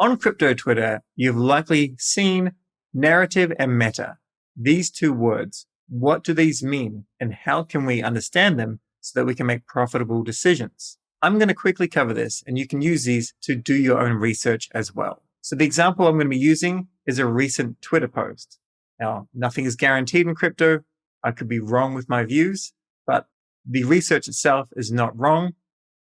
On crypto Twitter, you've likely seen narrative and meta. These two words, what do these mean and how can we understand them so that we can make profitable decisions? I'm going to quickly cover this and you can use these to do your own research as well. So the example I'm going to be using is a recent Twitter post. Now, nothing is guaranteed in crypto. I could be wrong with my views, but the research itself is not wrong,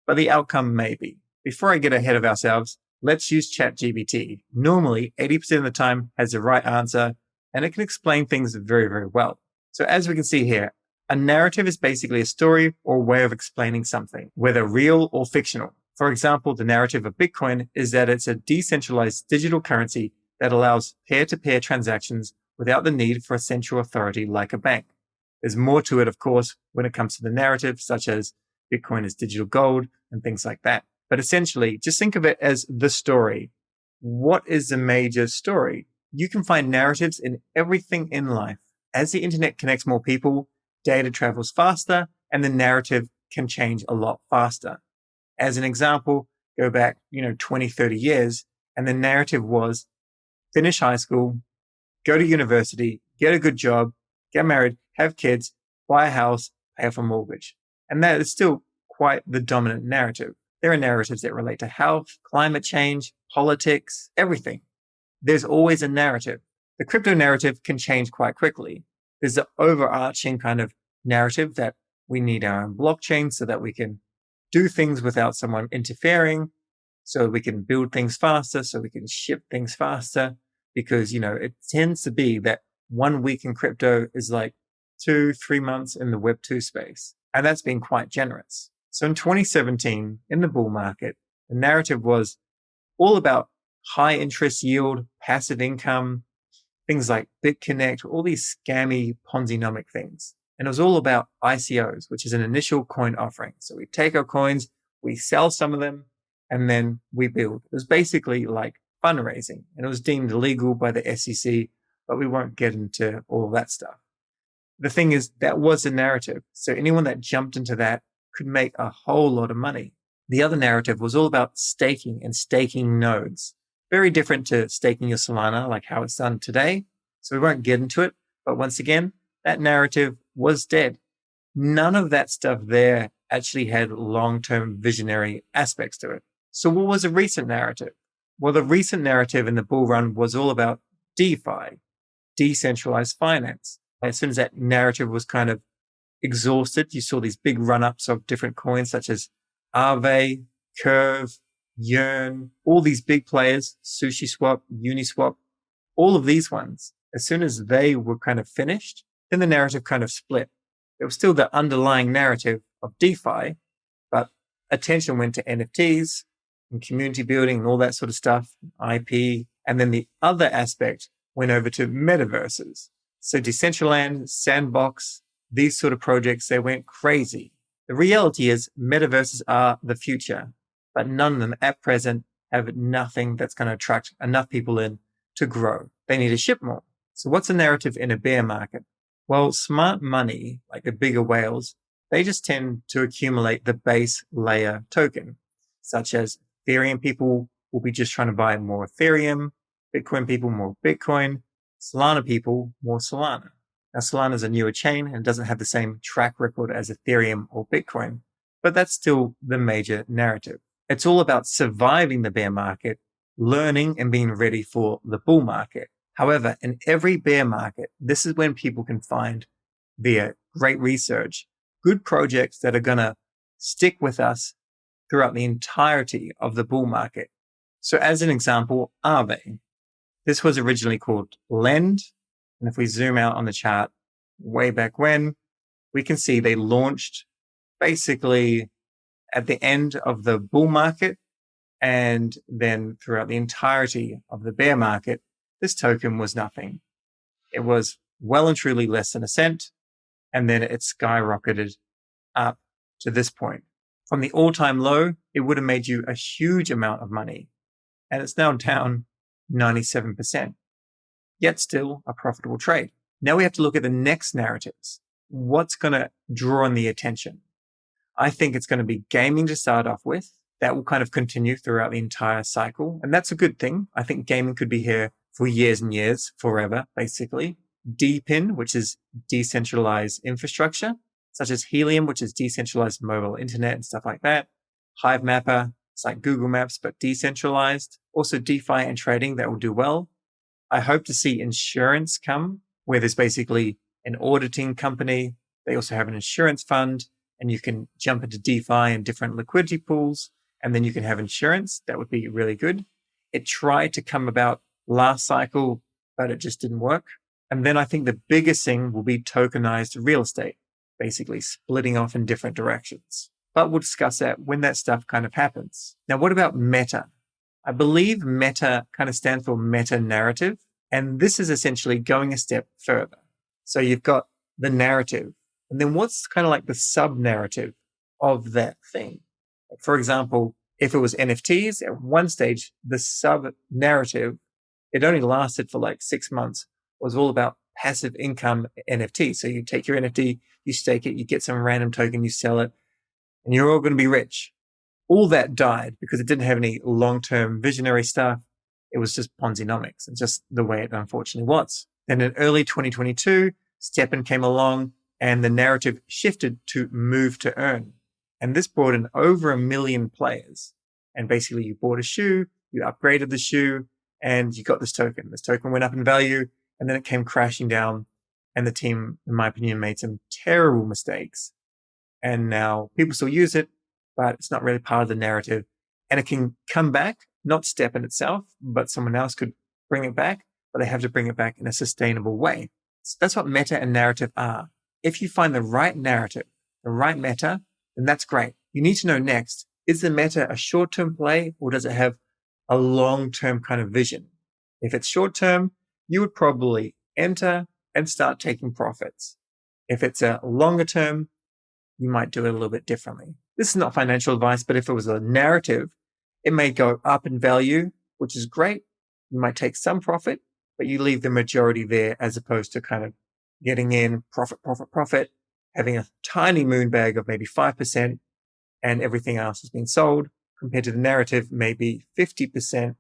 but the outcome may be. Before I get ahead of ourselves, let's use ChatGPT. Normally, 80% of the time has the right answer, and it can explain things very, very well. So as we can see here, a narrative is basically a story or way of explaining something, whether real or fictional. For example, the narrative of Bitcoin is that it's a decentralized digital currency that allows peer-to-peer transactions without the need for a central authority like a bank. There's more to it, of course, when it comes to the narrative, such as Bitcoin is digital gold and things like that. But essentially, just think of it as the story. What is the major story? You can find narratives in everything in life. As the internet connects more people, data travels faster, and the narrative can change a lot faster. As an example, go back, 20, 30 years, and the narrative was finish high school, go to university, get a good job, get married, have kids, buy a house, pay off a mortgage. And that is still quite the dominant narrative. There are narratives that relate to health, climate change, politics, everything. There's always a narrative. The crypto narrative can change quite quickly. There's the overarching kind of narrative that we need our own blockchain so that we can do things without someone interfering, so we can build things faster, so we can ship things faster, because, it tends to be that 1 week in crypto is like 2-3 months in the Web 2 space. And that's been quite generous. So in 2017, in the bull market, the narrative was all about high interest yield, passive income, things like BitConnect, all these scammy Ponzi-nomic things. And it was all about ICOs, which is an initial coin offering. So we take our coins, we sell some of them, and then we build. It was basically like fundraising, and it was deemed illegal by the SEC, but we won't get into all of that stuff. The thing is, that was a narrative. So anyone that jumped into that could make a whole lot of money. The other narrative was all about staking and staking nodes. Very different to staking your Solana, like how it's done today. So we won't get into it. But once again, that narrative was dead. None of that stuff there actually had long-term visionary aspects to it. So what was a recent narrative? Well, the recent narrative in the bull run was all about DeFi, decentralized finance. As soon as that narrative was kind of exhausted, you saw these big run-ups of different coins such as Aave, Curve, Yearn, all these big players, SushiSwap, Uniswap, all of these ones. As soon as they were kind of finished, then the narrative kind of split. It was still the underlying narrative of DeFi, but attention went to NFTs and community building and all that sort of stuff, IP. And then the other aspect went over to metaverses. So Decentraland, Sandbox, these sort of projects, they went crazy. The reality is metaverses are the future, but none of them at present have nothing that's going to attract enough people in to grow. They need to ship more. So what's the narrative in a bear market? Well, smart money, like the bigger whales, they just tend to accumulate the base layer token, such as Ethereum people will be just trying to buy more Ethereum, Bitcoin people more Bitcoin, Solana people more Solana. Now, Solana is a newer chain and doesn't have the same track record as Ethereum or Bitcoin, but that's still the major narrative. It's all about surviving the bear market, learning and being ready for the bull market. However, in every bear market, this is when people can find, via great research, good projects that are going to stick with us throughout the entirety of the bull market. So as an example, Aave. This was originally called Lend. And if we zoom out on the chart way back when, we can see they launched basically at the end of the bull market. And then throughout the entirety of the bear market, this token was nothing. It was well and truly less than a cent. And then it skyrocketed up to this point. From the all-time low, it would have made you a huge amount of money. And it's now down 97%. Yet still a profitable trade. Now we have to look at the next narratives. What's going to draw on the attention? I think it's going to be gaming to start off with. that will kind of continue throughout the entire cycle. And that's a good thing. I think gaming could be here for years and years, forever, basically. DePIN, which is decentralized infrastructure, such as Helium, which is decentralized mobile internet and stuff like that. Hive Mapper, it's like Google Maps, but decentralized. Also DeFi and trading that will do well. I hope to see insurance come, where there's basically an auditing company. They also have an insurance fund, and you can jump into DeFi and different liquidity pools, and then you can have insurance. That would be really good. It tried to come about last cycle, but it just didn't work. And then I think the biggest thing will be tokenized real estate, basically splitting off in different directions. But we'll discuss that when that stuff kind of happens. Now, what about meta? I believe meta kind of stands for meta narrative. And this is essentially going a step further. So you've got the narrative, and then what's kind of like the sub narrative of that thing? For example, if it was NFTs at one stage, the sub narrative, it only lasted for like 6 months, was all about passive income NFT. So you take your NFT, you stake it, you get some random token, you sell it, and you're all going to be rich. All that died because it didn't have any long-term visionary stuff. It was just Ponzi-nomics and just the way it unfortunately was. Then in early 2022, STEPN came along and the narrative shifted to move to earn. And this brought in over 1 million players. And basically you bought a shoe, you upgraded the shoe, and you got this token. This token went up in value, and then it came crashing down. And the team, in my opinion, made some terrible mistakes. And now people still use it, but it's not really part of the narrative. And it can come back, not STEPN itself, but someone else could bring it back, but they have to bring it back in a sustainable way. So that's what meta and narrative are. If you find the right narrative, the right meta, then that's great. You need to know next, is the meta a short-term play or does it have a long-term kind of vision? If it's short-term, you would probably enter and start taking profits. If it's a longer term, you might do it a little bit differently. This is not financial advice, but if it was a narrative, it may go up in value, which is great. You might take some profit, but you leave the majority there as opposed to kind of getting in profit, having a tiny moon bag of maybe 5% and everything else is being sold, compared to the narrative, maybe 50%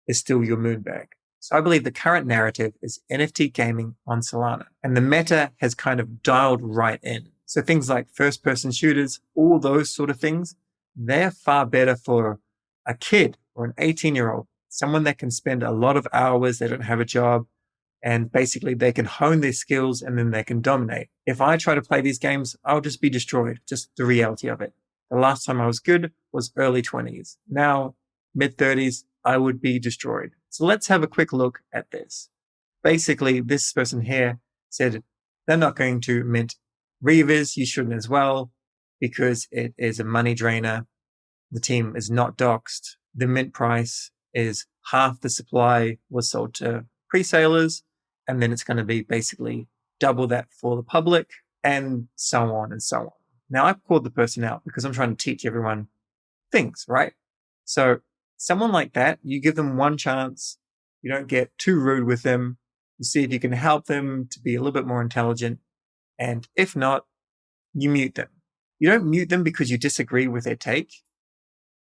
is still your moon bag. So I believe the current narrative is NFT gaming on Solana, and the meta has kind of dialed right in. So things like first-person shooters, all those sort of things, they're far better for a kid or an 18-year-old, someone that can spend a lot of hours, they don't have a job, and basically they can hone their skills and then they can dominate. If I try to play these games, I'll just be destroyed, just the reality of it. The last time I was good was early 20s. Now, mid-30s, I would be destroyed. So let's have a quick look at this. Basically, this person here said they're not going to mint Reavers. You shouldn't as well, because it is a money drainer. The team is not doxed. The mint price is half the supply was sold to pre-salers, and then it's going to be basically double that for the public, and so on and so on. Now, I've called the person out because I'm trying to teach everyone things, right? So someone like that, you give them one chance. You don't get too rude with them. You see if you can help them to be a little bit more intelligent. And if not, you mute them. You don't mute them because you disagree with their take.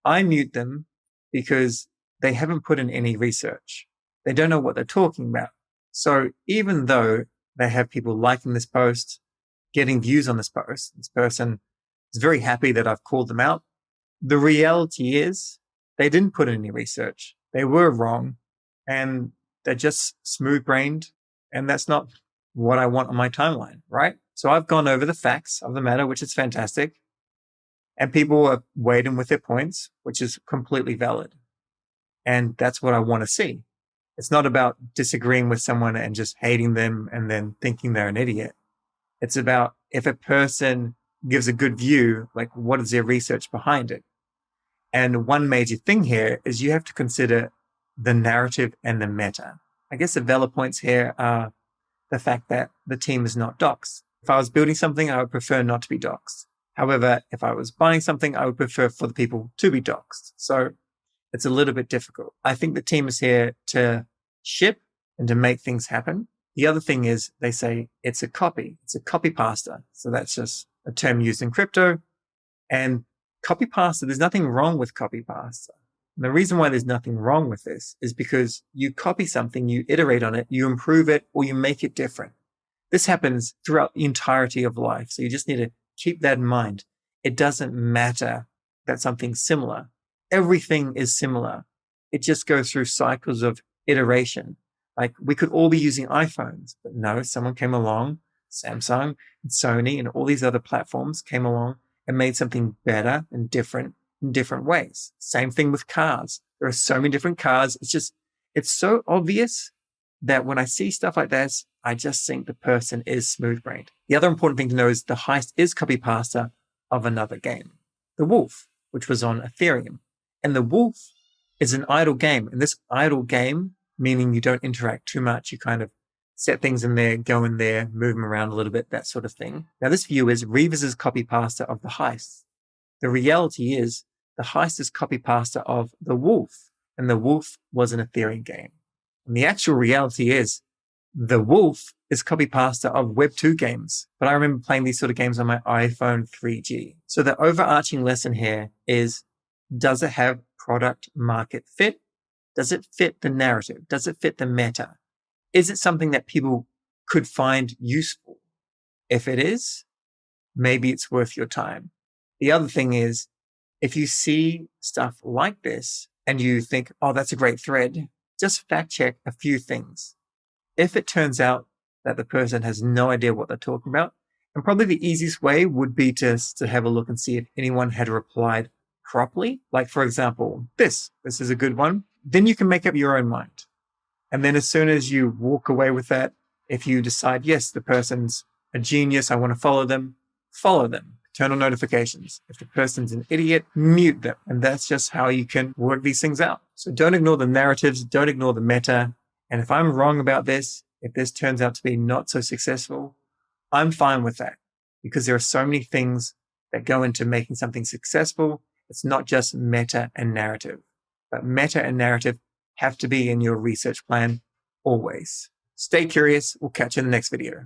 I mute them because they haven't put in any research. They don't know what they're talking about. So even though they have people liking this post, getting views on this post, this person is very happy that I've called them out. The reality is they didn't put in any research. They were wrong, and they're just smooth-brained, and that's not what I want on my timeline, right? So I've gone over the facts of the matter, which is fantastic, and people are waiting with their points, which is completely valid. And that's what I want to see. It's not about disagreeing with someone and just hating them and then thinking they're an idiot. It's about if a person gives a good view, like what is their research behind it? And one major thing here is you have to consider the narrative and the meta. I guess the valid points here are the fact that the team is not doxed. If I was building something, I would prefer not to be doxed. However, if I was buying something, I would prefer for the people to be doxed. So it's a little bit difficult. I think the team is here to ship and to make things happen. The other thing is they say it's a copy. It's a copy pasta. So that's just a term used in crypto. And Copy pasta, there's nothing wrong with copy pasta. And the reason why there's nothing wrong with this is because you copy something, you iterate on it, you improve it, or you make it different. This happens throughout the entirety of life. So you just need to keep that in mind. It doesn't matter that something's similar. Everything is similar. It just goes through cycles of iteration. Like we could all be using iPhones, but no, someone came along, Samsung and Sony and all these other platforms came along and made something better and different in different ways. Same thing with cars. There are so many different cars. It's so obvious that when I see stuff like this, I just think the person is smooth-brained. The other important thing to know is the heist is copy pasta of another game, The Wolf, which was on Ethereum. And The Wolf is an idle game. And this idle game, meaning you don't interact too much, you kind of set things in there, go in there, move them around a little bit, that sort of thing. Now, this view is Reeves' copy pasta of the heist. The reality is the heist is copy pasta of The Wolf, and The Wolf was an Ethereum game. And the actual reality is The Wolf is copy pasta of Web2 games. But I remember playing these sort of games on my iPhone 3G. So the overarching lesson here is, does it have product market fit? Does it fit the narrative? Does it fit the meta? Is it something that people could find useful? If it is, maybe it's worth your time. The other thing is, if you see stuff like this and you think, oh, that's a great thread, just fact check a few things. If it turns out that the person has no idea what they're talking about, and probably the easiest way would be to have a look and see if anyone had replied properly. Like, for example, this is a good one. Then you can make up your own mind. And then as soon as you walk away with that, if you decide, yes, the person's a genius, I want to follow them, turn on notifications. If the person's an idiot, mute them. And that's just how you can work these things out. So don't ignore the narratives, don't ignore the meta. And if I'm wrong about this, if this turns out to be not so successful, I'm fine with that, because there are so many things that go into making something successful. It's not just meta and narrative, but meta and narrative have to be in your research plan always. Stay curious. We'll catch you in the next video.